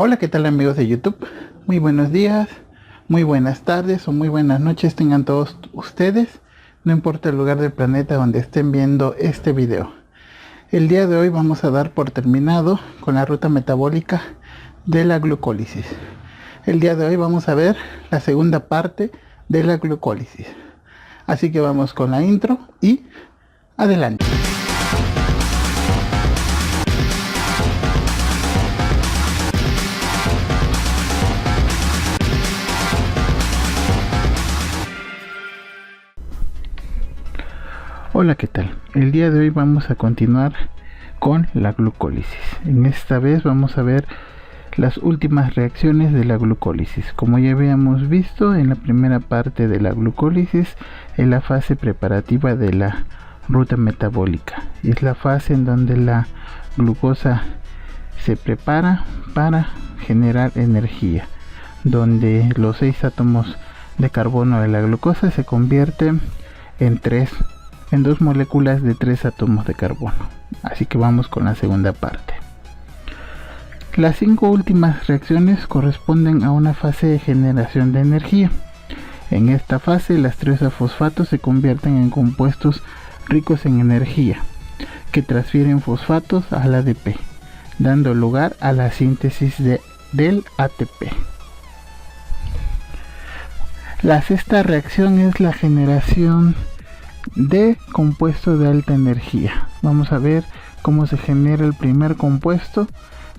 Hola, ¿qué tal amigos de YouTube? Muy buenos días, muy buenas tardes o muy buenas noches tengan todos ustedes, no importa el lugar del planeta donde estén viendo este video. El día de hoy vamos a dar por terminado con la ruta metabólica de la glucólisis. El día de hoy vamos a ver la segunda parte de la glucólisis. Así que vamos con la intro y adelante. Hola, ¿qué tal? El día de hoy vamos a continuar con la glucólisis. En esta vez vamos a ver las últimas reacciones de la glucólisis. Como ya habíamos visto en la primera parte de la glucólisis, es la fase preparativa de la ruta metabólica. Es la fase en donde la glucosa se prepara para generar energía, donde los 6 átomos de carbono de la glucosa se convierten en dos moléculas de 3 átomos de carbono. Así que vamos con la segunda parte. Las 5 últimas reacciones corresponden a una fase de generación de energía. En esta fase, las triazofosfatos se convierten en compuestos ricos en energía, que transfieren fosfatos al ADP, dando lugar a la síntesis del ATP. La sexta reacción es la generación de compuesto de alta energía. Vamos a ver cómo se genera el primer compuesto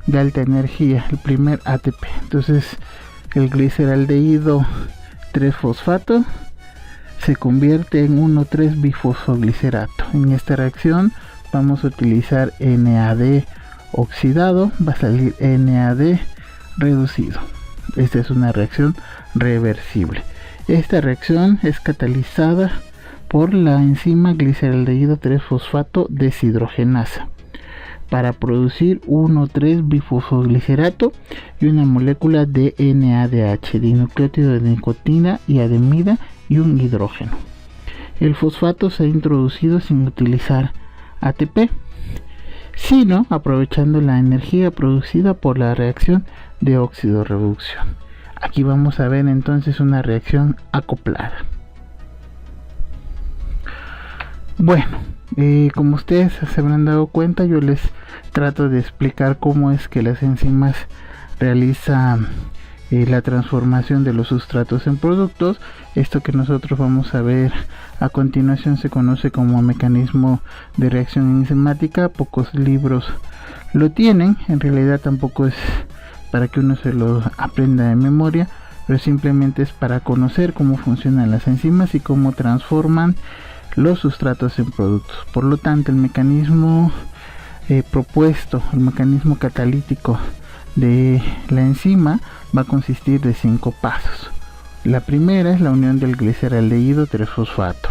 de alta energía, el primer ATP. Entonces el gliceraldehído 3-fosfato se convierte en 1,3-bifosfoglicerato. En esta reacción vamos a utilizar NAD oxidado, va a salir NAD reducido. Esta es una reacción reversible. Esta reacción es catalizada por la enzima gliceraldehído 3-fosfato deshidrogenasa para producir 1,3-bifosfoglicerato y una molécula de NADH, dinucleótido de nicotina y adimida y un hidrógeno. El fosfato se ha introducido sin utilizar ATP, sino aprovechando la energía producida por la reacción de óxido-reducción. Aquí vamos a ver entonces una reacción acoplada. Bueno, como ustedes se habrán dado cuenta, yo les trato de explicar cómo es que las enzimas realizan la transformación de los sustratos en productos. Esto que nosotros vamos a ver a continuación se conoce como mecanismo de reacción enzimática. Pocos libros lo tienen, en realidad tampoco es para que uno se lo aprenda de memoria, pero simplemente es para conocer cómo funcionan las enzimas y cómo transforman los sustratos en productos. Por lo tanto, el mecanismo propuesto, el mecanismo catalítico de la enzima va a consistir de 5 pasos. La primera es la unión del gliceraldehído 3-fosfato.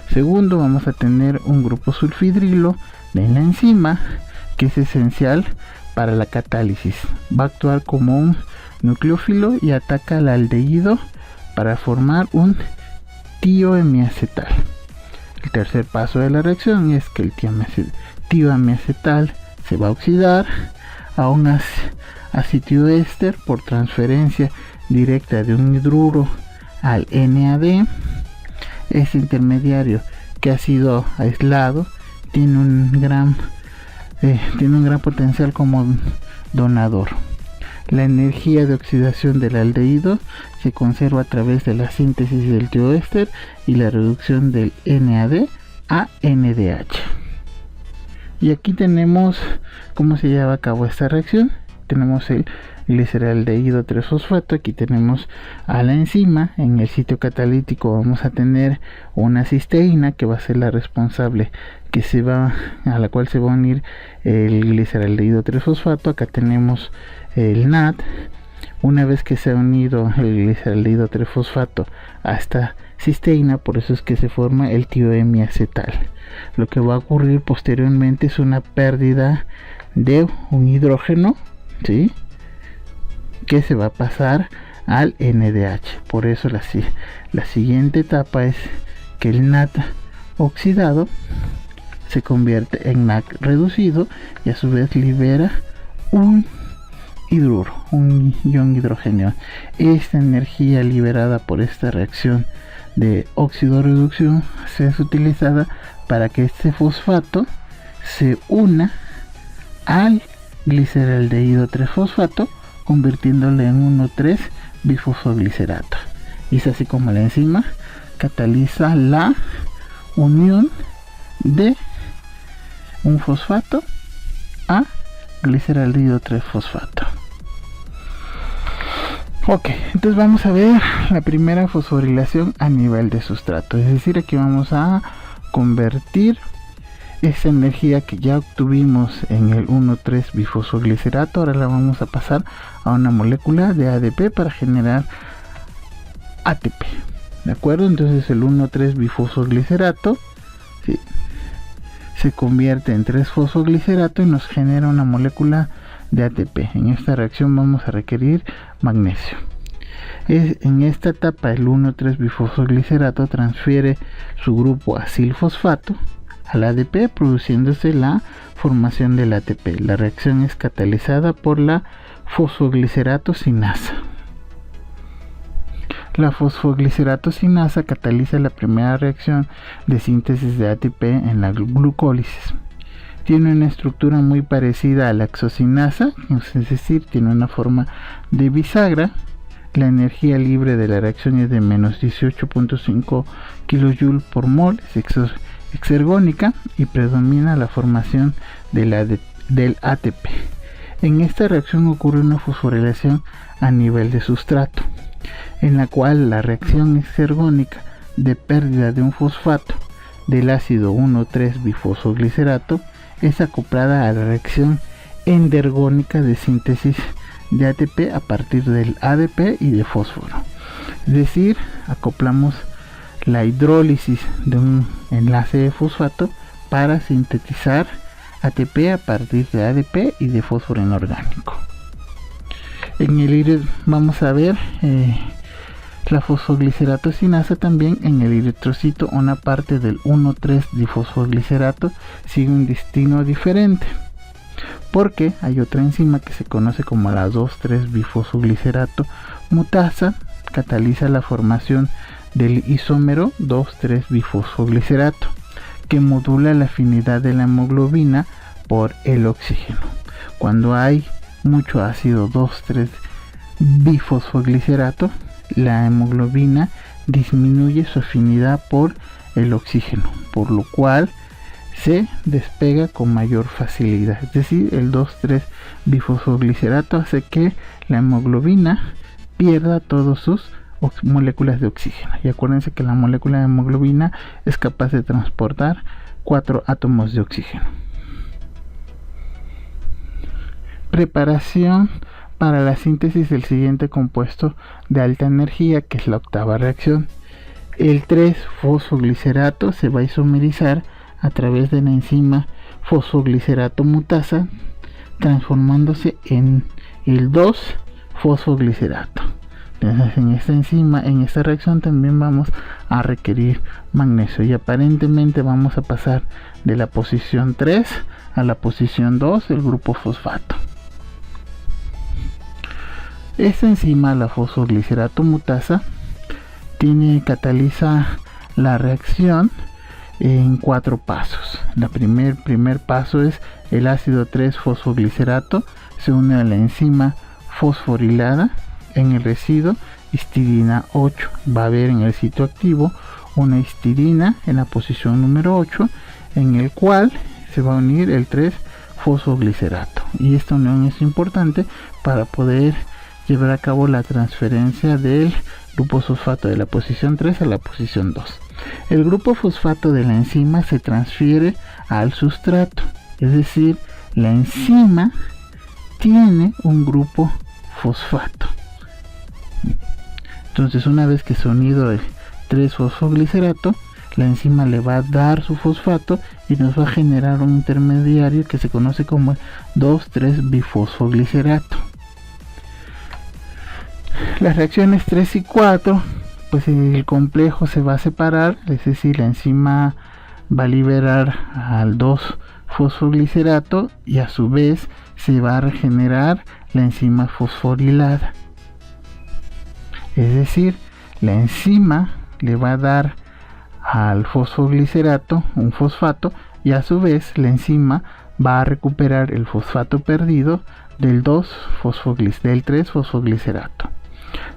Segundo, vamos a tener un grupo sulfidrilo de la enzima que es esencial para la catálisis. Va a actuar como un nucleófilo y ataca al aldehído para formar un tioamiacetal. El tercer paso de la reacción es que el tioamiacetal se va a oxidar a un ácido éster por transferencia directa de un hidruro al NAD. Este intermediario, que ha sido aislado, tiene un gran potencial como donador. La energía de oxidación del aldehído se conserva a través de la síntesis del tioéster y la reducción del NAD a NDH. Y aquí tenemos cómo se lleva a cabo esta reacción. Tenemos el gliceraldehído 3-fosfato, aquí tenemos a la enzima. En el sitio catalítico vamos a tener una cisteína que va a ser la responsable a la cual se va a unir el gliceraldehído 3-fosfato. Acá tenemos el NAD. Una vez que se ha unido el gliceraldehído 3-fosfato a esta cisteína, por eso es que se forma el tioamiacetal. Lo que va a ocurrir posteriormente es una pérdida de un hidrógeno, ¿sí?, que se va a pasar al NDH. Por eso la siguiente etapa es que el NAD oxidado se convierte en NAC reducido y a su vez libera un hidruro, un ion hidrogenio. Esta energía liberada por esta reacción de óxido-reducción se es utilizada para que este fosfato se una al gliceraldehído 3-fosfato, convirtiéndolo en 1,3 bifosfoglicerato. Y es así como la enzima cataliza la unión de un fosfato a gliceraldehído 3-fosfato. Ok, entonces vamos a ver la primera fosforilación a nivel de sustrato. Es decir, aquí vamos a convertir esa energía que ya obtuvimos en el 1,3 bifosfoglicerato. Ahora la vamos a pasar a una molécula de ADP para generar ATP. ¿De acuerdo? Entonces el 1,3 bifosfoglicerato, ¿sí?, se convierte en 3-fosfoglicerato y nos genera una molécula de ATP. En esta reacción vamos a requerir magnesio. En esta etapa el 1,3 bifosfoglicerato transfiere su grupo acil-fosfato al ADP, produciéndose la formación del ATP. La reacción es catalizada por la fosfoglicerato-sinasa. La fosfoglicerato-sinasa cataliza la primera reacción de síntesis de ATP en la glucólisis. Tiene una estructura muy parecida a la hexocinasa, es decir, tiene una forma de bisagra. La energía libre de la reacción es de menos 18.5 kJ por mol, es exergónica y predomina la formación del ATP. En esta reacción ocurre una fosforilación a nivel de sustrato, en la cual la reacción exergónica de pérdida de un fosfato del ácido 1,3 bifosfoglicerato es acoplada a la reacción endergónica de síntesis de ATP a partir del ADP y de fósforo. Es decir, acoplamos la hidrólisis de un enlace de fosfato para sintetizar ATP a partir de ADP y de fósforo inorgánico. En el vamos a ver la fosfoglicerato-sinasa también. En el eritrocito una parte del 1,3 difosfoglicerato sigue un destino diferente, porque hay otra enzima que se conoce como la 2,3 bifosfoglicerato mutasa, cataliza la formación del isómero 2,3 bifosfoglicerato, que modula la afinidad de la hemoglobina por el oxígeno. Cuando hay mucho ácido 2,3 bifosfoglicerato, la hemoglobina disminuye su afinidad por el oxígeno, por lo cual se despega con mayor facilidad. Es decir, el 2,3 bifosfoglicerato hace que la hemoglobina pierda todas sus moléculas de oxígeno. Y acuérdense que la molécula de hemoglobina es capaz de transportar 4 átomos de oxígeno. Preparación para la síntesis del siguiente compuesto de alta energía, que es la octava reacción. El 3-fosfoglicerato se va a isomerizar a través de la enzima fosfoglicerato mutasa, transformándose en el 2-fosfoglicerato. Entonces, en esta reacción también vamos a requerir magnesio, y aparentemente vamos a pasar de la posición 3 a la posición 2 del grupo fosfato. Esta enzima, la fosfoglicerato mutasa, cataliza la reacción en 4 pasos. El primer paso es el ácido 3-fosfoglicerato se une a la enzima fosforilada. En el residuo histidina 8 va a haber en el sitio activo una histidina en la posición número 8, en el cual se va a unir el 3-fosfoglicerato, y esta unión es importante para poder llevar a cabo la transferencia del grupo fosfato de la posición 3 a la posición 2. El grupo fosfato de la enzima se transfiere al sustrato, es decir, la enzima tiene un grupo fosfato. Entonces, una vez que se ha unido el 3-fosfoglicerato, la enzima le va a dar su fosfato y nos va a generar un intermediario que se conoce como 2,3 bifosfoglicerato. Las reacciones 3 y 4, pues el complejo se va a separar, es decir, la enzima va a liberar al 2 bifosfoglicerato y a su vez se va a regenerar la enzima fosforilada. Es decir, la enzima le va a dar al fosfoglicerato un fosfato y a su vez la enzima va a recuperar el fosfato perdido del 3-fosfoglicerato.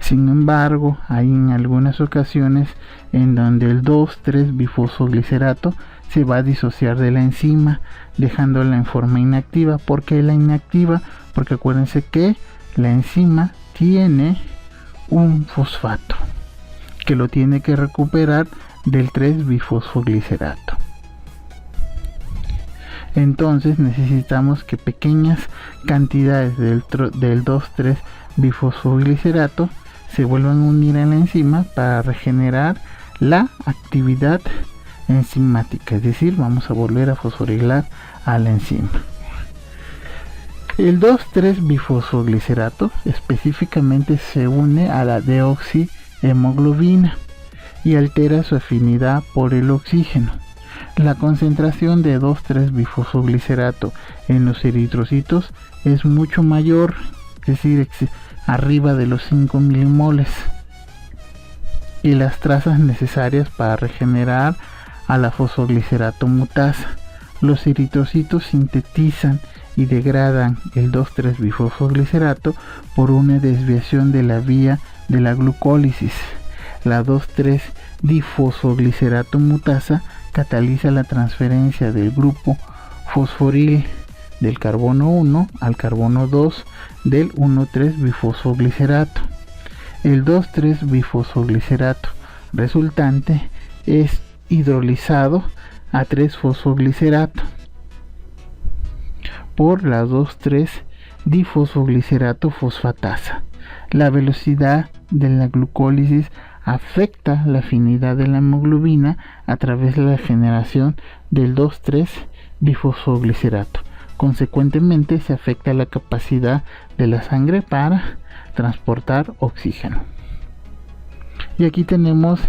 Sin embargo, hay en algunas ocasiones en donde el 2,3-bifosfoglicerato se va a disociar de la enzima, dejándola en forma inactiva. ¿Por qué la inactiva? Porque acuérdense que la enzima tiene un fosfato que lo tiene que recuperar del 3-bifosfoglicerato. Entonces necesitamos que pequeñas cantidades del 2,3-bifosfoglicerato se vuelvan a unir en la enzima para regenerar la actividad enzimática, es decir, vamos a volver a fosforilar a la enzima. El 2,3-bifosfoglicerato específicamente se une a la deoxihemoglobina y altera su afinidad por el oxígeno. La concentración de 2,3-bifosfoglicerato en los eritrocitos es mucho mayor, es decir, arriba de los 5 milimoles, y las trazas necesarias para regenerar a la fosfoglicerato mutasa. Los eritrocitos sintetizan y degradan el 2,3-bifosfoglicerato por una desviación de la vía de la glucólisis. La 2,3-difosfoglicerato mutasa cataliza la transferencia del grupo fosforil del carbono 1 al carbono 2 del 1,3-bifosfoglicerato. El 2,3-bifosfoglicerato resultante es hidrolizado a 3-fosfoglicerato por la 2,3-difosfoglicerato fosfatasa. La velocidad de la glucólisis afecta la afinidad de la hemoglobina a través de la generación del 2,3-bifosfoglicerato. Consecuentemente se afecta la capacidad de la sangre para transportar oxígeno. Y aquí tenemos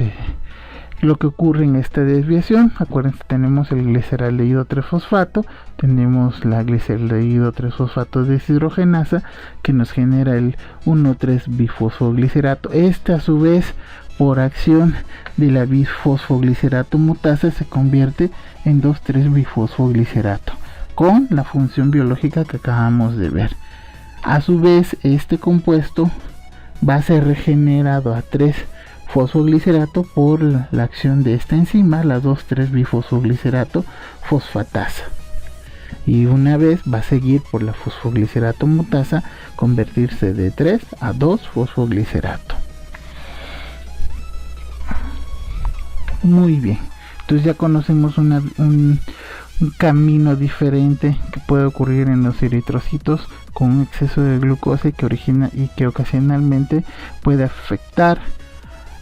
lo que ocurre en esta desviación. Acuérdense, tenemos el gliceraldehído 3-fosfato, tenemos la gliceraldehído 3-fosfato deshidrogenasa que nos genera el 1,3-bifosfoglicerato. Este a su vez, por acción de la bifosfoglicerato mutasa, se convierte en 2,3-bifosfoglicerato con la función biológica que acabamos de ver. A su vez, este compuesto va a ser regenerado a 3-fosfoglicerato por la acción de esta enzima, la 2,3-bifosfoglicerato fosfatasa. Y una vez va a seguir por la fosfoglicerato mutasa, convertirse de 3 a 2-fosfoglicerato. Muy bien, entonces ya conocemos un camino diferente que puede ocurrir en los eritrocitos con un exceso de glucosa que ocasionalmente puede afectar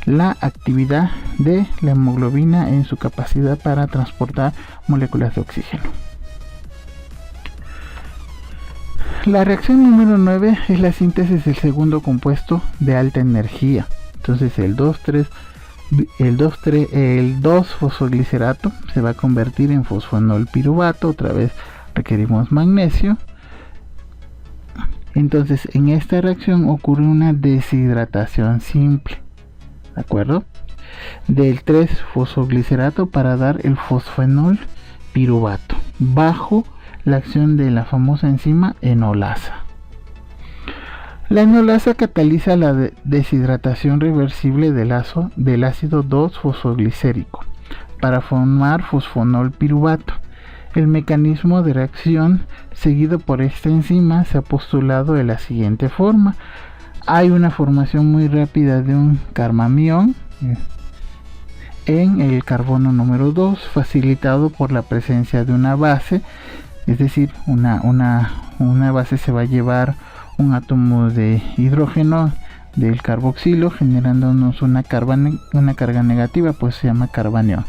la actividad de la hemoglobina en su capacidad para transportar moléculas de oxígeno. La reacción número 9 es la síntesis del segundo compuesto de alta energía. Entonces el 2-fosfoglicerato se va a convertir en fosfonol piruvato. Otra vez requerimos magnesio. Entonces en esta reacción ocurre una deshidratación simple, ¿de acuerdo?, del 3-fosfoglicerato para dar el fosfonol piruvato bajo la acción de la famosa enzima enolasa. La enolasa cataliza la deshidratación reversible del ácido 2-fosfoglicérico para formar fosfonol piruvato. El mecanismo de reacción seguido por esta enzima se ha postulado de la siguiente forma. Hay una formación muy rápida de un carbamión en el carbono número 2, facilitado por la presencia de una base, es decir, una base se va a llevar un átomo de hidrógeno del carboxilo, generándonos una carga negativa, pues se llama carbanión.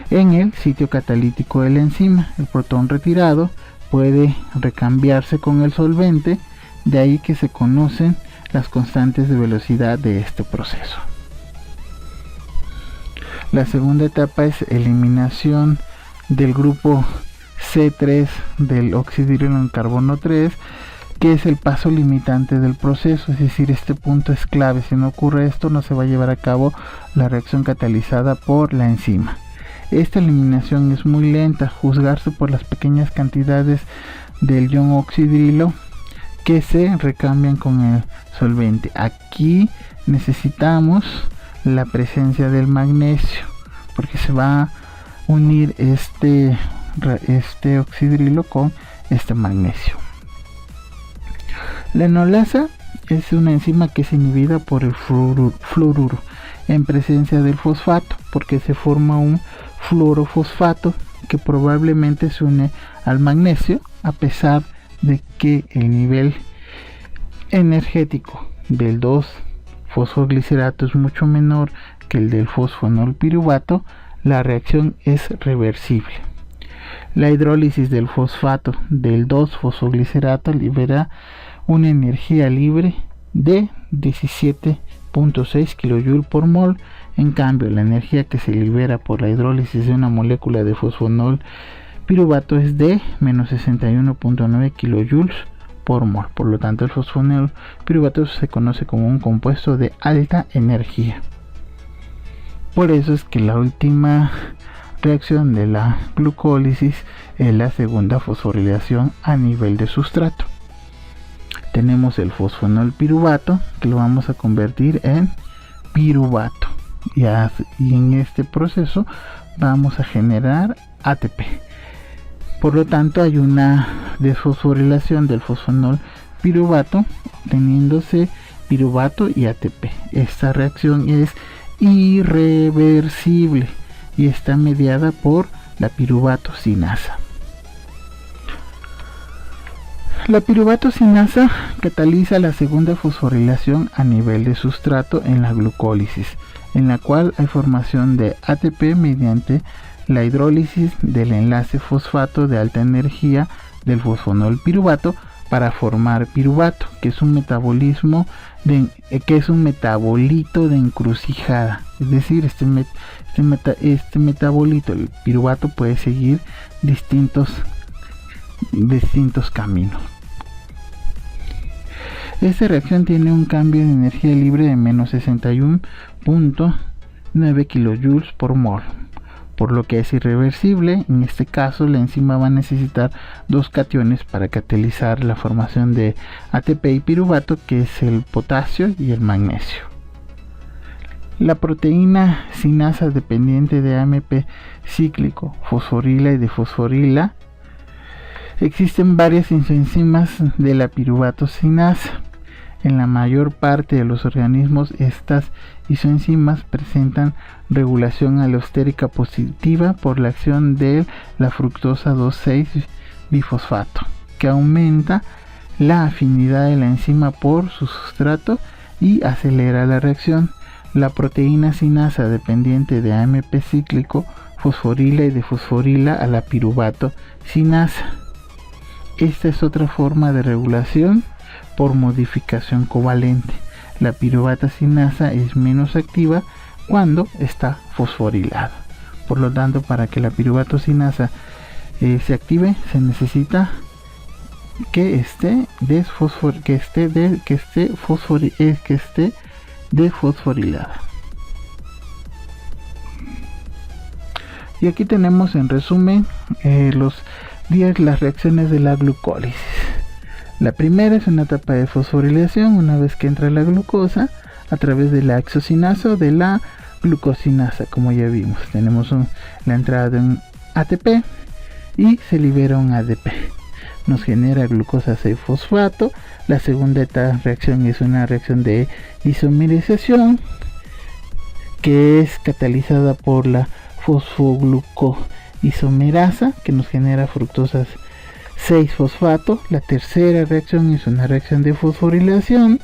En el sitio catalítico de la enzima, el protón retirado puede recambiarse con el solvente, de ahí que se conocen las constantes de velocidad de este proceso. La segunda etapa es eliminación del grupo C3 del oxidrilo en carbono 3, que es el paso limitante del proceso, es decir, este punto es clave. Si no ocurre esto, no se va a llevar a cabo la reacción catalizada por la enzima. Esta eliminación es muy lenta, juzgarse por las pequeñas cantidades del ion oxidrilo que se recambian con el solvente. Aquí necesitamos la presencia del magnesio, porque se va a unir este oxidrilo con este magnesio. La enolasa es una enzima que es inhibida por el fluoruro en presencia del fosfato, porque se forma un fluorofosfato que probablemente se une al magnesio, a pesar de que el nivel energético del 2-fosfoglicerato es mucho menor que el del fosfonolpiruvato. La reacción es reversible. La hidrólisis del fosfato del 2-fosfoglicerato libera una energía libre de 17.6 kJ por mol. En cambio, la energía que se libera por la hidrólisis de una molécula de fosfonol piruvato es de menos 61.9 kJ por mol. Por lo tanto, el fosfonol piruvato se conoce como un compuesto de alta energía. Por eso es que la última reacción de la glucólisis es la segunda fosforilación a nivel de sustrato. Tenemos el fosfonol piruvato, que lo vamos a convertir en piruvato, y en este proceso vamos a generar ATP. Por lo tanto, hay una desfosforilación del fosfonol piruvato, obteniéndose piruvato y ATP. Esta reacción es irreversible y está mediada por la piruvato sinasa. La piruvato sinasa cataliza la segunda fosforilación a nivel de sustrato en la glucólisis, en la cual hay formación de ATP mediante la hidrólisis del enlace fosfato de alta energía del fosfonol piruvato para formar piruvato, que es un metabolito de encrucijada. Es decir, este metabolito, el piruvato, puede seguir distintos caminos. Esta reacción tiene un cambio de energía libre de menos 61.9 kJ por mol, por lo que es irreversible. En este caso, la enzima va a necesitar dos cationes para catalizar la formación de ATP y piruvato, que es el potasio y el magnesio. La proteína sinasa dependiente de AMP cíclico, fosforila y defosforila. Existen varias isoenzimas de la piruvato sinasa. En la mayor parte de los organismos, estas isoenzimas presentan regulación alostérica positiva por la acción de la fructosa 2,6 bifosfato, que aumenta la afinidad de la enzima por su sustrato y acelera la reacción. La proteína sinasa dependiente de AMP cíclico fosforila y defosforila a la piruvato sinasa. Esta es otra forma de regulación por modificación covalente. La piruvato sinasa es menos activa cuando está fosforilada. Por lo tanto, para que la piruvato sinasa se active, se necesita que esté desfosforilada. Y aquí tenemos en resumen las reacciones de la glucólisis. La primera es una etapa de fosforilación una vez que entra la glucosa a través de la hexocinasa o de la glucosinasa. Como ya vimos, tenemos la entrada de un ATP y se libera un ADP. Nos genera glucosa 6-fosfato. La segunda reacción es una reacción de isomerización que es catalizada por la fosfoglucoisomerasa, que nos genera fructosa 6-fosfato. La tercera reacción es una reacción de fosforilación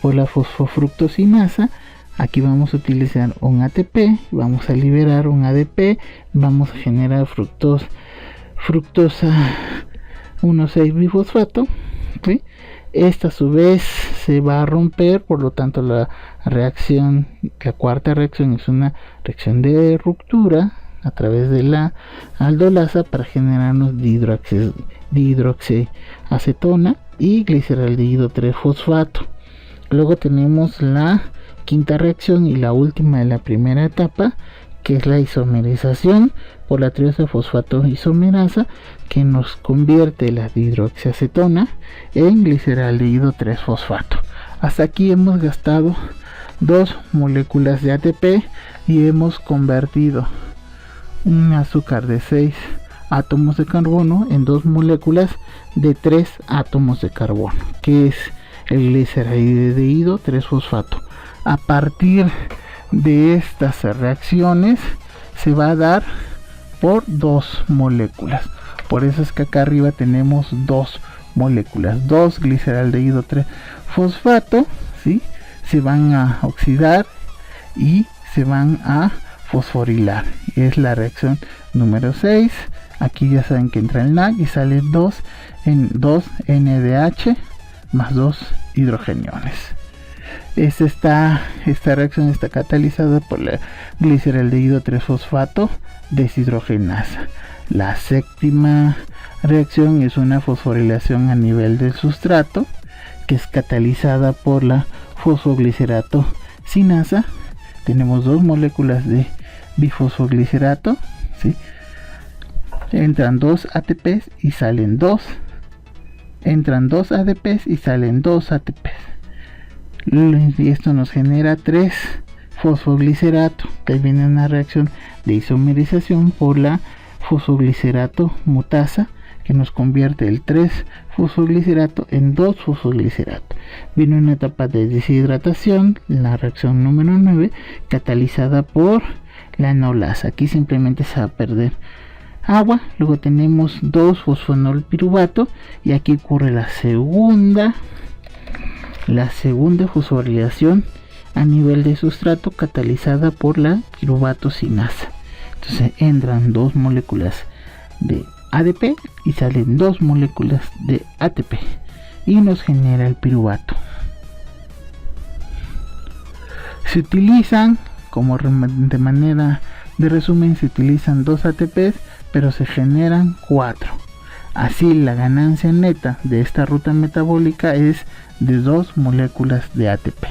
por la fosfofructosinasa. Aquí vamos a utilizar un ATP, vamos a liberar un ADP, vamos a generar fructosa 1,6 bifosfato, ¿sí? Esta a su vez se va a romper, por lo tanto la cuarta reacción es una reacción de ruptura, a través de la aldolasa para generarnos dihidroxiacetona y gliceraldehído 3-fosfato. Luego tenemos la quinta reacción y la última de la primera etapa, que es la isomerización por la triosa fosfato isomerasa, que nos convierte la dihidroxiacetona en gliceraldehído 3-fosfato. Hasta aquí hemos gastado 2 moléculas de ATP y hemos convertido un azúcar de 6 átomos de carbono en 2 moléculas de 3 átomos de carbono, que es el gliceraldehído 3-fosfato. A partir de estas reacciones se va a dar por 2 moléculas. Por eso es que acá arriba tenemos 2 moléculas, 2 gliceraldehído 3-fosfato, ¿sí? Se van a oxidar y se van a fosforilar. Es la reacción número 6. Aquí ya saben que entra el NAC y sale 2 NDH más 2 hidrogeniones. Esta reacción está catalizada por la gliceraldehído 3-fosfato deshidrogenasa. La séptima reacción es una fosforilación a nivel del sustrato, que es catalizada por la fosfoglicerato sinasa. Tenemos 2 moléculas de bifosfoglicerato, ¿sí? Entran 2 ATPs y salen 2. Entran 2 ADPs y salen 2 ATPs. Y esto nos genera 3 fosfoglicerato, que viene una reacción de isomerización por la fosfoglicerato mutasa, que nos convierte el 3-fosfoglicerato en 2-fosfoglicerato. Viene una etapa de deshidratación, la reacción número 9, catalizada por la enolasa. Aquí simplemente se va a perder agua. Luego tenemos 2-fosfonolpiruvato y aquí ocurre la segunda fosforilación a nivel de sustrato, catalizada por la piruvato sinasa. Entonces entran 2 moléculas de ADP y salen 2 moléculas de ATP y nos genera el piruvato. Se utilizan, como de manera de resumen, se utilizan 2 ATPs, pero se generan 4. Así la ganancia neta de esta ruta metabólica es de 2 moléculas de ATP.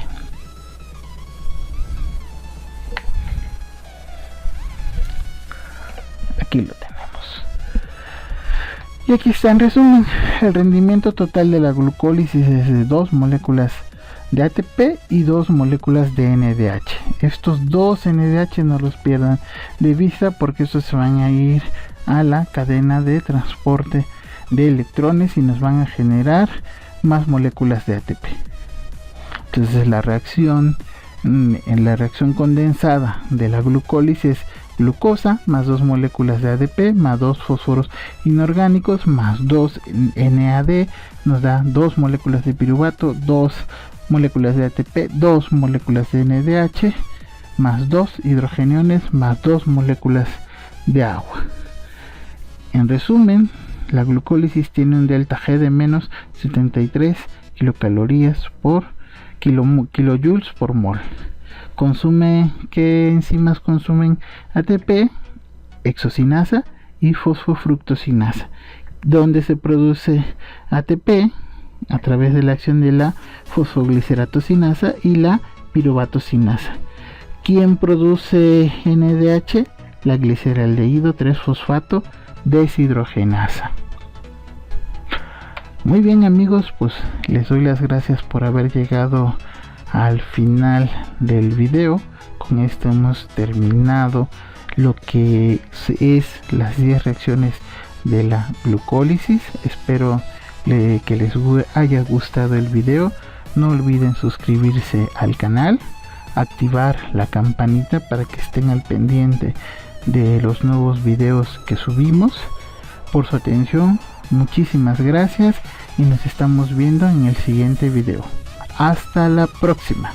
Aquí lo tenemos. Y aquí está en resumen: el rendimiento total de la glucólisis es de 2 moléculas de ATP y 2 moléculas de NADH. Estos 2 NADH no los pierdan de vista, porque estos se van a ir a la cadena de transporte de electrones y nos van a generar más moléculas de ATP. Entonces la reacción en la reacción condensada de la glucólisis es glucosa más 2 moléculas de ADP más 2 fósforos inorgánicos más 2 NAD, nos da 2 moléculas de piruvato, 2 moléculas de ATP, 2 moléculas de NADH más 2 hidrogeniones más 2 moléculas de agua. En resumen, la glucólisis tiene un delta G de menos 73 kilocalorías por kilojoules por mol. ¿Qué enzimas consumen ATP? Hexocinasa y fosfofructosinasa. Donde se produce ATP a través de la acción de la fosfogliceratosinasa y la piruvatosinasa. ¿Quién produce NADH? La gliceraldehído 3-fosfato deshidrogenasa. Muy bien, amigos, pues les doy las gracias por haber llegado al final del video. Con esto hemos terminado lo que es las 10 reacciones de la glucólisis. Espero que les haya gustado el video. No olviden suscribirse al canal, activar la campanita para que estén al pendiente de los nuevos videos que subimos. Por su atención, muchísimas gracias y nos estamos viendo en el siguiente video. Hasta la próxima.